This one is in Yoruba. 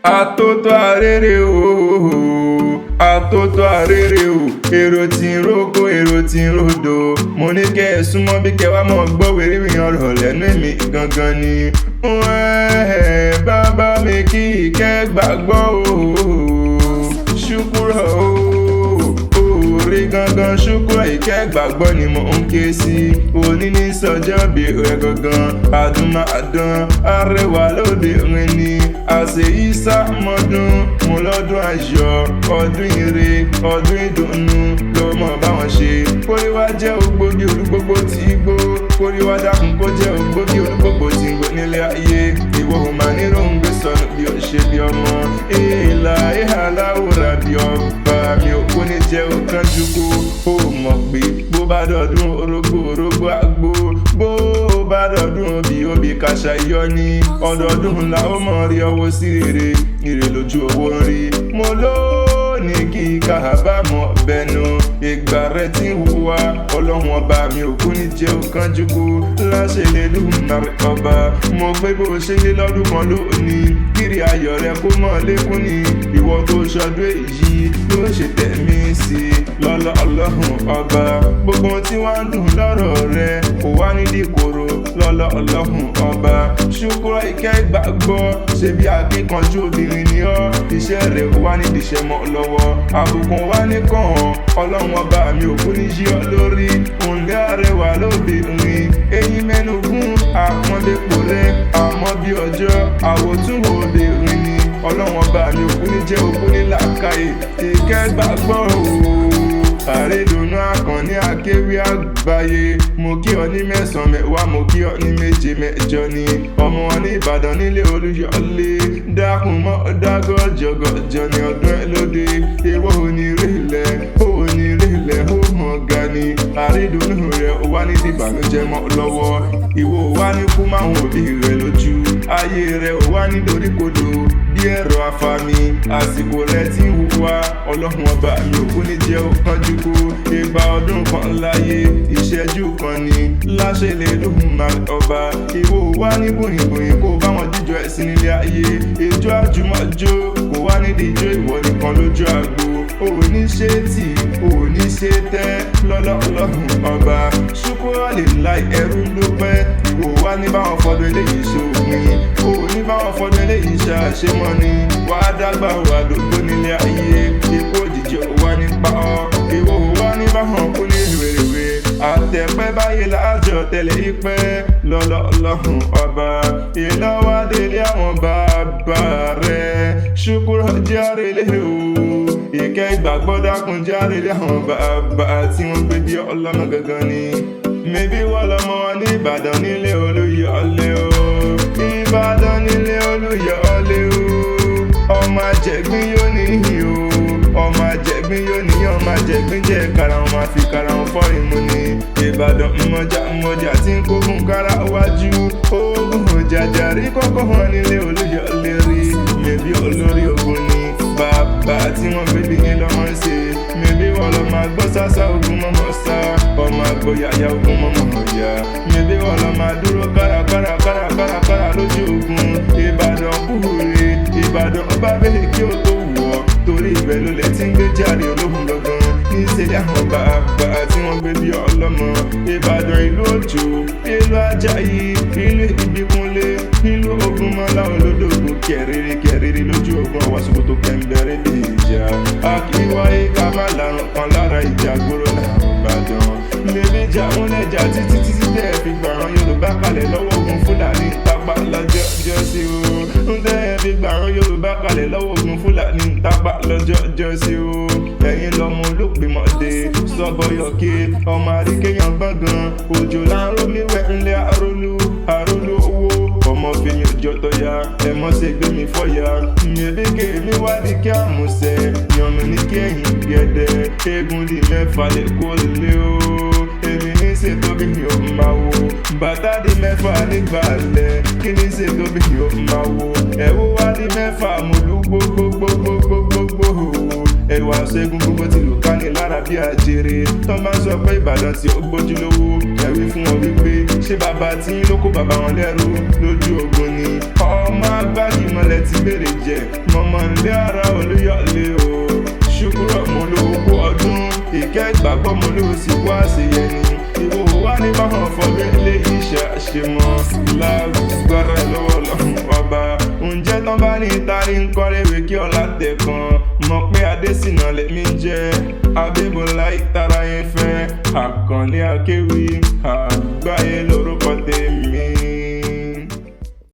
Atótó arére o, atótó arére o, èrò tí ń róko, èrò tí ń rodò. Mo ní kẹ́ ẹ súnmọ́ bí kẹ́ wá mọ̀ gbọ́ wèrèwé ọ̀rọ̀ lẹ́nu èmi gangan ni. Bàbá mi kí ìkẹ́ gbàgbọ́ o, ṣùkúrọ̀ o. Orí gangan ṣùkúrọ̀ ìkẹ́ gbàgbọ́ ni mo ń ké sí. Òní ní sọjọ́ bí rẹ̀ gangan, àdùnmáàdán arẹwà lóbìnrin ni. Àṣẹ ìsá mọ́dún, mo lọ́dún ayọ̀, ọdún ire, ọdún ìdùnnú ló mọ̀ báwọn ṣe. Kóríwá jẹ́ ògbógi olúgbogbo tí gbó, kóríwá dákun kó jẹ́ ògbógi olúgbogbo tí gbó nílé ayé. Ìwọ ò máa ní ròǹgbé sọnù bí ó ṣe bí ọmọ. Ìlà ìhàláwòrán bí ọba mi ò kó ní jẹ́ òkànjú kó. Ó mọ̀ pé bó bá dọ̀dún orógbó àgbo, bó bá dọ̀dún obì kàṣà iyọ̀ ni. Ọdọọdún la ó mọ̀ rí ọwọ́ sí rere, ire lójú owó ń rí. Mo lónìí kí kábàámọ̀ bẹnu, ìgbà rẹ ti ń hùwà. Ọlọ́run ọba mi ò kú ní jẹ́ òkànjú kó. Láṣẹ Elédùmarè ọba, mo gbé bó ṣe lé lọ́dún kan lónìí. Kiri ayọ̀ rẹ kó mọ̀ lékún ni. Ìwọ tó ṣọdún èyí yóò ṣe tẹ̀mí sí i. Lọ́lọ́ Ọlọ́run ọba, gbogbo tí wọ́n ń dùn lọ́rọ̀ rẹ kò wá nídìí kòrò. Lọ́lọ́ Ọlọ́run ọba, ṣùkúrọ̀ ìkẹ́ gbàgbọ́. Ṣé bí akíkanjú obìnrin ni ọ́, iṣẹ́ rẹ̀ wá nídìí iṣẹ́ mọ́ lọ́wọ́. Àbùkù wá ní kàn án, Ọlọ́run ọba mi ò kú ní yí ọ lórí. Òǹlẹ́ arẹwà lóbìnrin, eyín mẹ́nugún àpọ́nbẹ́pò rẹ̀. Àmọ́ bí ọjọ́ àwòtúnwò obìnrin ni. Ọlọ́run ọba mi ò kú ní jẹ́ òkú ní làákàyè. Ìkẹ́ gbàgbọ́ o. Àrédùnú Àkànní akéwì àgbáyé. Mo kí ọ ní mẹ́sàn-án mẹ́wàá, mo kí ọ ní méje mẹ́jọ ni. Ọmọ wọn ní Ìbàdàn nílé Olúyọ̀lé. Dákun mọ́ dágọ́jọgọ́jọ ní ọdún ẹ lóde. Èwo onírèlẹ̀, onírèlẹ̀ ó mọ̀ ga ni. Àrédùnú rẹ̀ ó wá ní ìbànújẹ́ mọ́ lọ́wọ́. Ìwọ wá ní kú máwọn òbí rẹ̀ lójú. Ayé rẹ̀ ó wá ní doríkodò bí ẹ̀rọ afami. Àsìkò rẹ̀ ti ń hùwà. Ọlọ́run ọba mi ò kú ní jẹ́ òkànjú kó. Ìgbà ọdún kan láyé, ìṣẹ́jú kan ni. Láṣẹ Elédùmarè ọba, ìwọ wá ní bòyìnbòyìn kó báwọn jíjọ ẹ̀sìn nílé ayé. Ìjọ àjùmọ̀jó kò wá nídìí ijó ìwọ nìkan lójú àgbo. Òní ṣe tì, òní ṣe tẹ́. Lọ́lọ́ Ọlọ́run ọba, ṣùkúrọ̀ lè láì ẹrú ló pẹ́. Ìwọ wá ní báwọn fọdún eléyìí ṣòpin. Òní báwọn fọdún eléyìí ṣàṣemọ́ ni. Wàá dàgbà wà dògbò nílé ayé. Ikú òjijì ò wá nípa ọ. Ìwọ wá ní báwọn kú ní rèrèwé. Àtẹ̀pẹ́ báyìí láàjọ tẹ̀lé ìpẹ́. Lọ́lọ́ Ọlọ́run ọba, ìlọ́wọ́ délé àwọn bàbá rẹ̀. Ṣùkúrọ̀ jẹ́ àrèlé o. Ìkẹ́ ìgbàgbọ́ dákun jẹ́ àrèlé àwọn bàbá tí wọ́n gbé bí ọlọ́mọ gangan ni. Mébí wọ́n lọ́mọ wọn ní Ìbàdàn nílé Olúyọ̀lé o. Ìbàdàn nílé Olúyọ̀lé o. Ọmọ àjẹ̀gbín yóò níyì o. Ọmọ àjẹ̀gbín yóò ní ọmọ àjẹ̀gbín jẹ́ kára wọn máa fi kára wọn fọ́ ìmú ni. Ìbàdàn mọ̀jà tí ń kógun kára wájú. Ogun jàjàrí kọ́kọ́ wọn nílé Olúyọ̀lé rí. Mébí olórí ogun ni bàbá tí wọ́n gbé bí yín lọ́mọ ṣe. Mébí wọ́n lọ máa gbọ́ sásá ogun mọ́mọ́ sá. Ọmọ àgbọ̀yàyà ogun mọ́mọ́ yá. Mébí wọ́n lọ máa dúró kárakára lójú ogun. Ìbàdàn kúhure, Ìbàdàn ọba bẹ́ẹ̀ kí ó tó wọ̀. Torí ibẹ̀ ló lẹ ti ń gbé jáde olóhùn gangan. Níṣẹ́lẹ̀ àwọn bàbá tí wọ́n gbé bí ọlọ́mọ. Ìbàdàn ìlú òjò, ìlú Àjàyí, ìlú Ìbíkúnlé, ìlú Ògúnmọ́lá olódògbò. Kẹ̀rìrì lójú ogun àwọn ṣòkòtò kẹ̀mbẹ̀rẹ̀ bí ìjà. Akíwáyé ká má larun kan lára ìjà gbòòrò náà Ìbàdàn. Bébí jà ń lẹ́jà títí tẹ́ fi gbàrán Yorùbá kalẹ̀ lọ́wọ́ ogun Fúlàní tápá lọ́jọ́ sí o. Tẹ́ fi gbàrán Yorùbá kalẹ̀ lọ́wọ́ ogun Fúlàní tápá lọ́jọ́ sí o. Ẹ̀yin lọ́mọ olópinmọ̀dé sọ́bọ̀yọ̀kẹ́ ọmọ àríkéyàn gbọ̀ngàn. Òjò láńró mi wẹ̀ ńlẹ̀ àrólú owó. Ọmọ fèyàn òjò tọ́ya ẹ mọ́ ṣe gbé mi fọ́ya. Mèbí kèmí wádìí kí àmùsẹ̀ yànmù ní kẹ́yìn gẹ̀dẹ̀. Eégún di mẹ́fà lè kó lé o. Èmi ní ṣètò bí mi ò máa wo. Bàtà di mẹ́fà nígbàlẹ̀. Kí ní ṣètò bí mi ò máa wo. Ẹ̀wù wá di mẹ́fà mo lù gbogbogbò. Ẹ̀rù rẹwà ṣẹ́gun gbogbo ti lù ká ní lára bí àjèrè tó máa ń sọ pé Ìbàdàn tí ó gbójúlówó ẹ̀rí fún wọn wípé ṣé bàbá tí ló kó bàbá wọn lẹ́rú lójú ogun ni ọmọ agbági mọ́lẹ̀ ti bèrè jẹ mọ̀mọ́ ilé ara Olúyọ̀lé o ṣùkúrọ̀ mo ló kó ọdún ìkẹ́ ìgbàgbọ́ mo ló sì wá àṣeyẹ ni ìwòwò wá ní báwọn fọwé lé iṣẹ́ àṣemọ́ lágbára lọ́wọ́ lọ́hùn ọba ǹjẹ́ tán bá ní ìtarí ń kọ́rẹ́wé kí ọ̀la tẹ̀kan mọ̀ pé Adésínà lèmi jẹ́ Abímbọ́lá ìtara yẹn fẹ́ Àkànní Akéwì àgbáyé lórúkọ